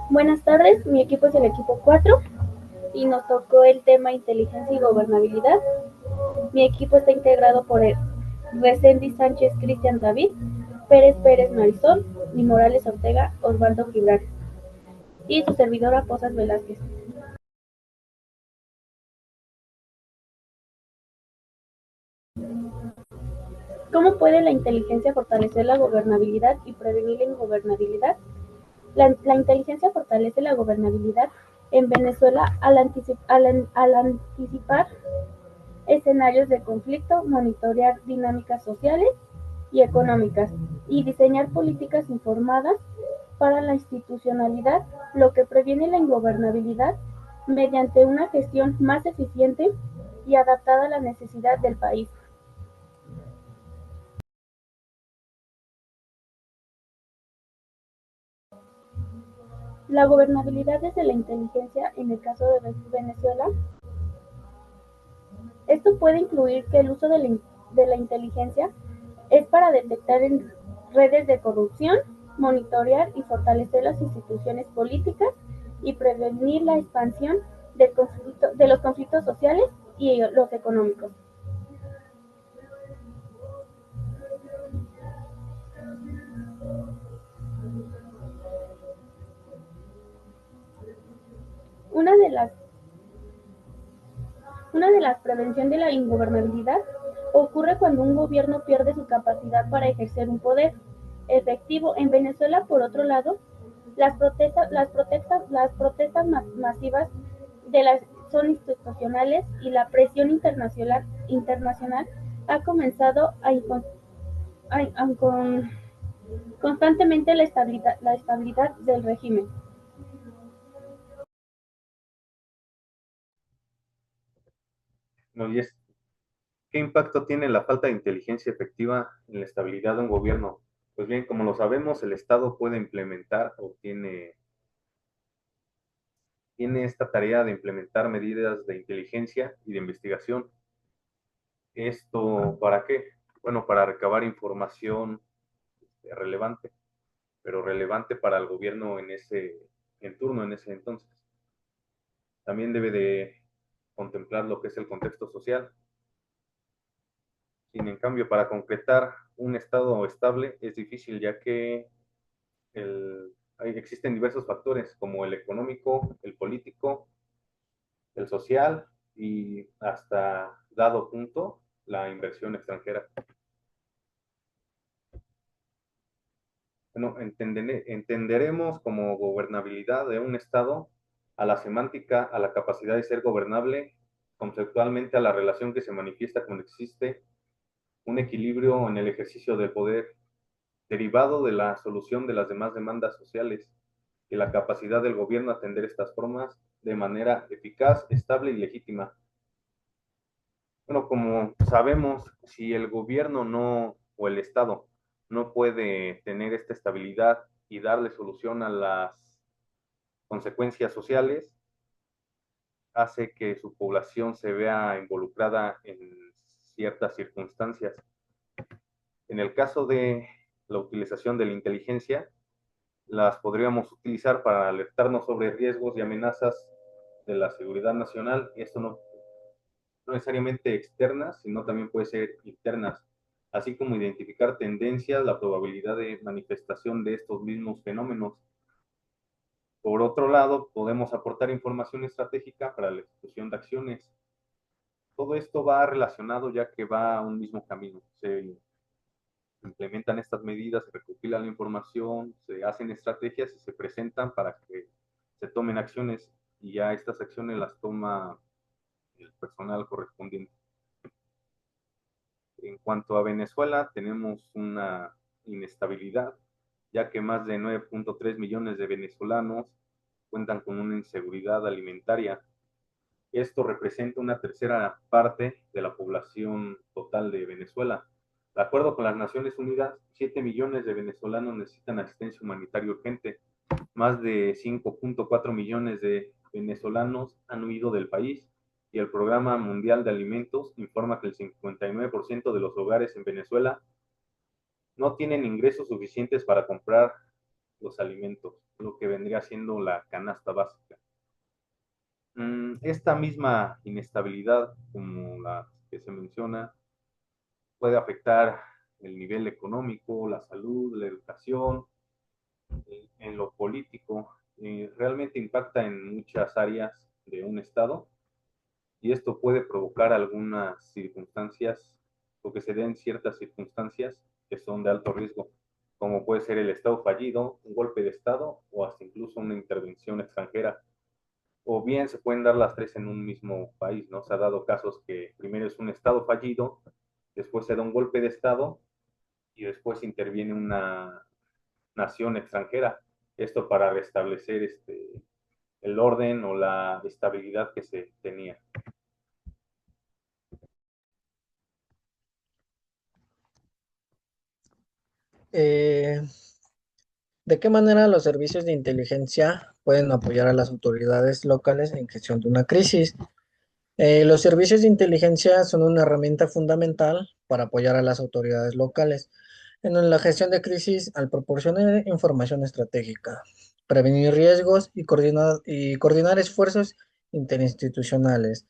Buenas tardes, mi equipo es el equipo 4 y nos tocó el tema inteligencia y gobernabilidad. Mi equipo está integrado por el Reséndiz Sánchez Cristian David, Pérez Pérez Marisol y Morales Ortega Osvaldo Gibran y su servidora Posas Velázquez. ¿Cómo puede la inteligencia fortalecer la gobernabilidad y prevenir la ingobernabilidad? La inteligencia fortalece la gobernabilidad en Venezuela al anticipar escenarios de conflicto, monitorear dinámicas sociales y económicas y diseñar políticas informadas para la institucionalidad, lo que previene la ingobernabilidad mediante una gestión más eficiente y adaptada a la necesidad del país. La gobernabilidad desde la inteligencia en el caso de Venezuela. Esto puede incluir que el uso de la inteligencia es para detectar en redes de corrupción, monitorear y fortalecer las instituciones políticas y prevenir la expansión de los conflictos sociales y los económicos. Una de las, una de las prevención de la ingobernabilidad ocurre cuando un gobierno pierde su capacidad para ejercer un poder efectivo. En Venezuela, por otro lado, las protestas masivas de las son institucionales y la presión internacional ha comenzado con constantemente la estabilidad del régimen. No, y es, ¿qué impacto tiene la falta de inteligencia efectiva en la estabilidad de un gobierno? Pues bien, como lo sabemos, el Estado puede implementar o tiene esta tarea de implementar medidas de inteligencia y de investigación. ¿Esto para qué? Bueno, para recabar información relevante, pero relevante para el gobierno en turno, en ese entonces. También debe de contemplar lo que es el contexto social. Sin en cambio, para concretar un estado estable es difícil, ya que existen diversos factores como el económico, el político, el social y hasta dado punto la inversión extranjera. Bueno, entenderemos como gobernabilidad de un Estado a la semántica, a la capacidad de ser gobernable, conceptualmente a la relación que se manifiesta cuando existe un equilibrio en el ejercicio del poder derivado de la solución de las demás demandas sociales y la capacidad del gobierno a atender estas formas de manera eficaz, estable y legítima. Bueno, como sabemos, si el gobierno no, o el Estado, no puede tener esta estabilidad y darle solución a las consecuencias sociales, hace que su población se vea involucrada en ciertas circunstancias. En el caso de la utilización de la inteligencia, las podríamos utilizar para alertarnos sobre riesgos y amenazas de la seguridad nacional. Esto no necesariamente externas, sino también puede ser internas, así como identificar tendencias, la probabilidad de manifestación de estos mismos fenómenos. Por otro lado, podemos aportar información estratégica para la ejecución de acciones. Todo esto va relacionado ya que va a un mismo camino. Se implementan estas medidas, se recopila la información, se hacen estrategias y se presentan para que se tomen acciones y ya estas acciones las toma el personal correspondiente. En cuanto a Venezuela, tenemos una inestabilidad, ya que más de 9.3 millones de venezolanos cuentan con una inseguridad alimentaria. Esto representa una tercera parte de la población total de Venezuela. De acuerdo con las Naciones Unidas, 7 millones de venezolanos necesitan asistencia humanitaria urgente. Más de 5.4 millones de venezolanos han huido del país y el Programa Mundial de Alimentos informa que el 59% de los hogares en Venezuela no tienen ingresos suficientes para comprar los alimentos, lo que vendría siendo la canasta básica. Esta misma inestabilidad, como la que se menciona, puede afectar el nivel económico, la salud, la educación, en lo político, realmente impacta en muchas áreas de un estado y esto puede provocar algunas circunstancias o que se den ciertas circunstancias que son de alto riesgo, como puede ser el estado fallido, un golpe de estado o hasta incluso una intervención extranjera. O bien se pueden dar las tres en un mismo país, ¿no? Se ha dado casos que primero es un estado fallido, después se da un golpe de estado y después interviene una nación extranjera. Esto para restablecer el orden o la estabilidad que se tenía. Eh, ¿De qué manera los servicios de inteligencia pueden apoyar a las autoridades locales en gestión de una crisis? Los servicios de inteligencia son una herramienta fundamental para apoyar a las autoridades locales en la gestión de crisis al proporcionar información estratégica, prevenir riesgos y coordinar esfuerzos interinstitucionales.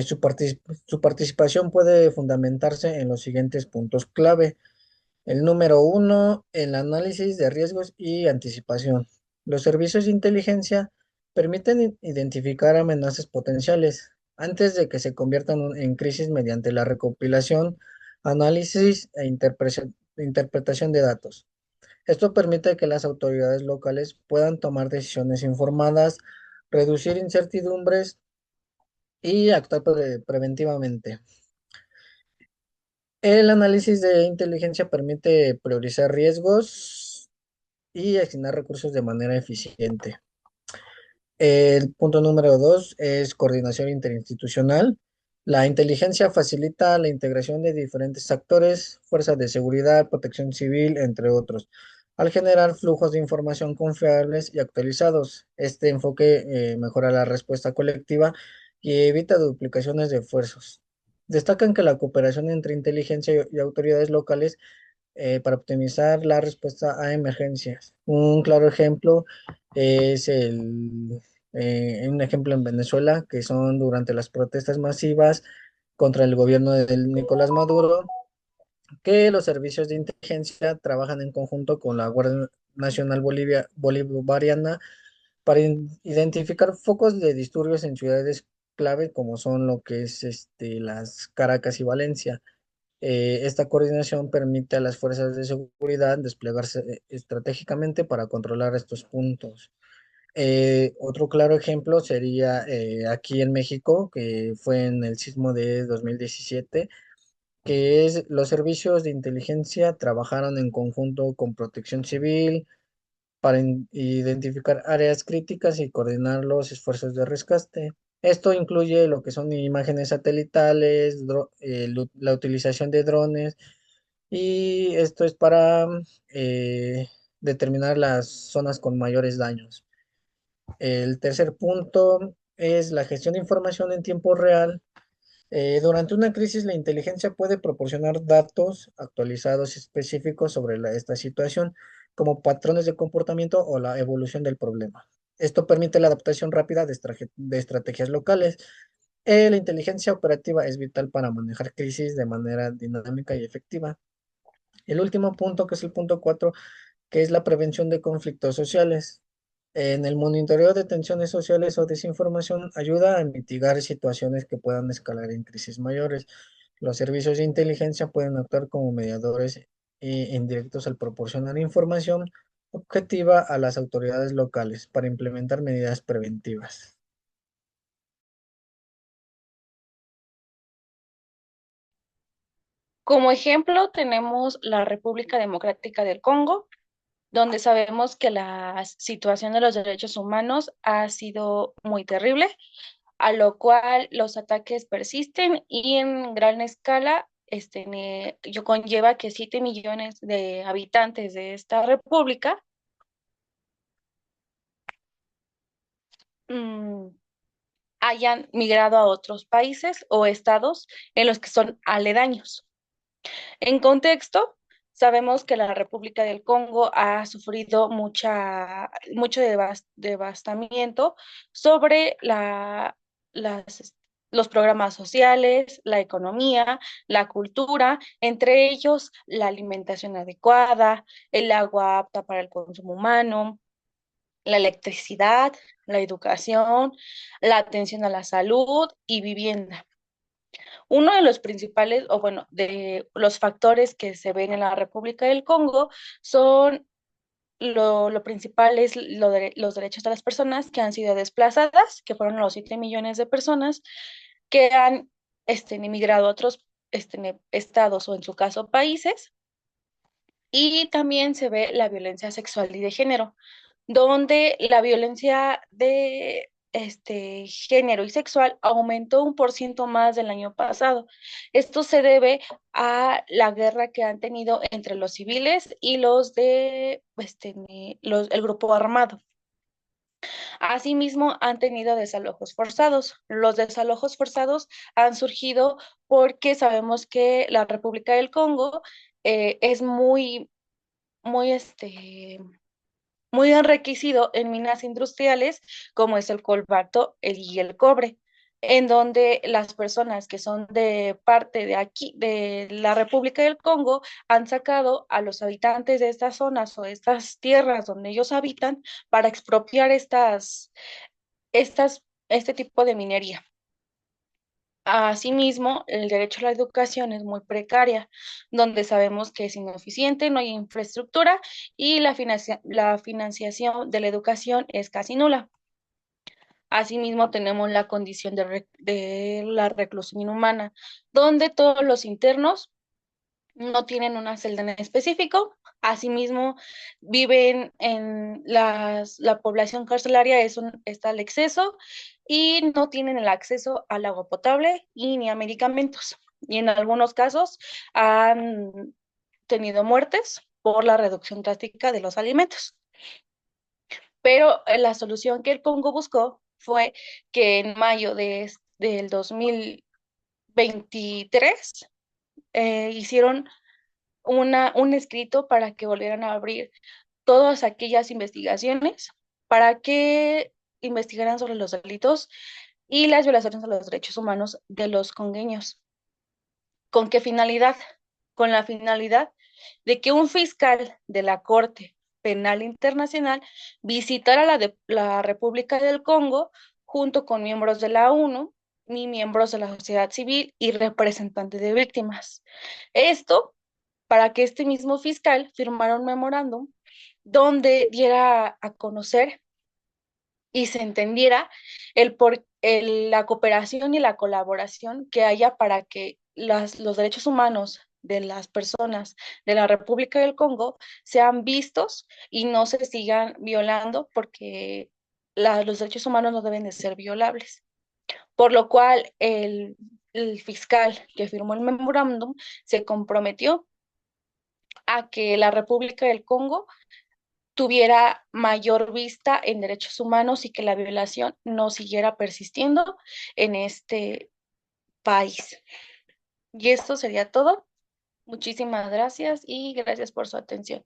Su participación puede fundamentarse en los siguientes puntos clave. El número uno, el análisis de riesgos y anticipación. Los servicios de inteligencia permiten identificar amenazas potenciales antes de que se conviertan en crisis mediante la recopilación, análisis e interpretación de datos. Esto permite que las autoridades locales puedan tomar decisiones informadas, reducir incertidumbres y actuar preventivamente. El análisis de inteligencia permite priorizar riesgos y asignar recursos de manera eficiente. El punto número dos es coordinación interinstitucional. La inteligencia facilita la integración de diferentes actores, fuerzas de seguridad, protección civil, entre otros, al generar flujos de información confiables y actualizados. Este enfoque mejora la respuesta colectiva y evita duplicaciones de esfuerzos. Destacan que la cooperación entre inteligencia y autoridades locales para optimizar la respuesta a emergencias. Un claro ejemplo es un ejemplo en Venezuela, que son durante las protestas masivas contra el gobierno de Nicolás Maduro, que los servicios de inteligencia trabajan en conjunto con la Guardia Nacional Bolivariana para identificar focos de disturbios en ciudades clave como son lo que es las Caracas y Valencia. Esta coordinación permite a las fuerzas de seguridad desplegarse estratégicamente para controlar estos puntos. Otro claro ejemplo sería aquí en México, que fue en el sismo de 2017, que es los servicios de inteligencia trabajaron en conjunto con Protección Civil para identificar áreas críticas y coordinar los esfuerzos de rescate. Esto incluye lo que son imágenes satelitales, la utilización de drones, y esto es para eh, determinar las zonas con mayores daños. El tercer punto es la gestión de información en tiempo real. Durante una crisis, la inteligencia puede proporcionar datos actualizados y específicos sobre esta situación, como patrones de comportamiento o la evolución del problema. Esto permite la adaptación rápida de estrategias locales. La inteligencia operativa es vital para manejar crisis de manera dinámica y efectiva. El último punto, que es el punto 4, que es la prevención de conflictos sociales. En el monitoreo de tensiones sociales o desinformación ayuda a mitigar situaciones que puedan escalar en crisis mayores. Los servicios de inteligencia pueden actuar como mediadores indirectos al proporcionar información objetiva a las autoridades locales para implementar medidas preventivas. Como ejemplo, tenemos la República Democrática del Congo, donde sabemos que la situación de los derechos humanos ha sido muy terrible, a lo cual los ataques persisten y en gran escala, yo conlleva que 7 millones de habitantes de esta república mm, hayan migrado a otros países o estados en los que son aledaños. En contexto, Sabemos que la República del Congo ha sufrido mucho devastamiento sobre las, los programas sociales, la economía, la cultura, entre ellos la alimentación adecuada, el agua apta para el consumo humano, la electricidad, la educación, la atención a la salud y vivienda. Uno de los principales, o bueno, de los factores que se ven en la República del Congo son lo principal es los derechos de las personas que han sido desplazadas, que fueron los 7 millones de personas que han emigrado a otros estados o en su caso países. Y también se ve la violencia sexual y de género, donde la violencia de género y sexual aumentó 1% más del año pasado. Esto se debe a la guerra que han tenido entre los civiles y los de el grupo armado. Asimismo, han tenido desalojos forzados. Los desalojos forzados han surgido porque sabemos que la República del Congo es muy, muy enriquecido en minas industriales como es el cobalto y el cobre, en donde las personas que son de parte de aquí, de la República del Congo, han sacado a los habitantes de estas zonas o de estas tierras donde ellos habitan para expropiar este tipo de minería. Asimismo, el derecho a la educación es muy precaria, donde sabemos que es ineficiente, no hay infraestructura y la financiación de la educación es casi nula. Asimismo, tenemos la condición de la reclusión inhumana, donde todos los internos no tienen una celda en específico. Asimismo, viven en la población carcelaria está al exceso y no tienen el acceso al agua potable y ni a medicamentos. Y en algunos casos han tenido muertes por la reducción drástica de los alimentos. Pero la solución que el Congo buscó fue que en mayo del 2023 hicieron un escrito para que volvieran a abrir todas aquellas investigaciones, para que investigaran sobre los delitos y las violaciones a los derechos humanos de los congueños. ¿Con qué finalidad? Con la finalidad de que un fiscal de la Corte Penal Internacional visitara la República del Congo junto con miembros de la ONU y miembros de la sociedad civil y representantes de víctimas. Esto para que este mismo fiscal firmara un memorándum donde diera a conocer y se entendiera la cooperación y la colaboración que haya para que los derechos humanos de las personas de la República del Congo sean vistos y no se sigan violando porque los derechos humanos no deben de ser violables. Por lo cual el fiscal que firmó el memorándum se comprometió a que la República del Congo tuviera mayor vista en derechos humanos y que la violación no siguiera persistiendo en este país. Y esto sería todo. Muchísimas gracias y gracias por su atención.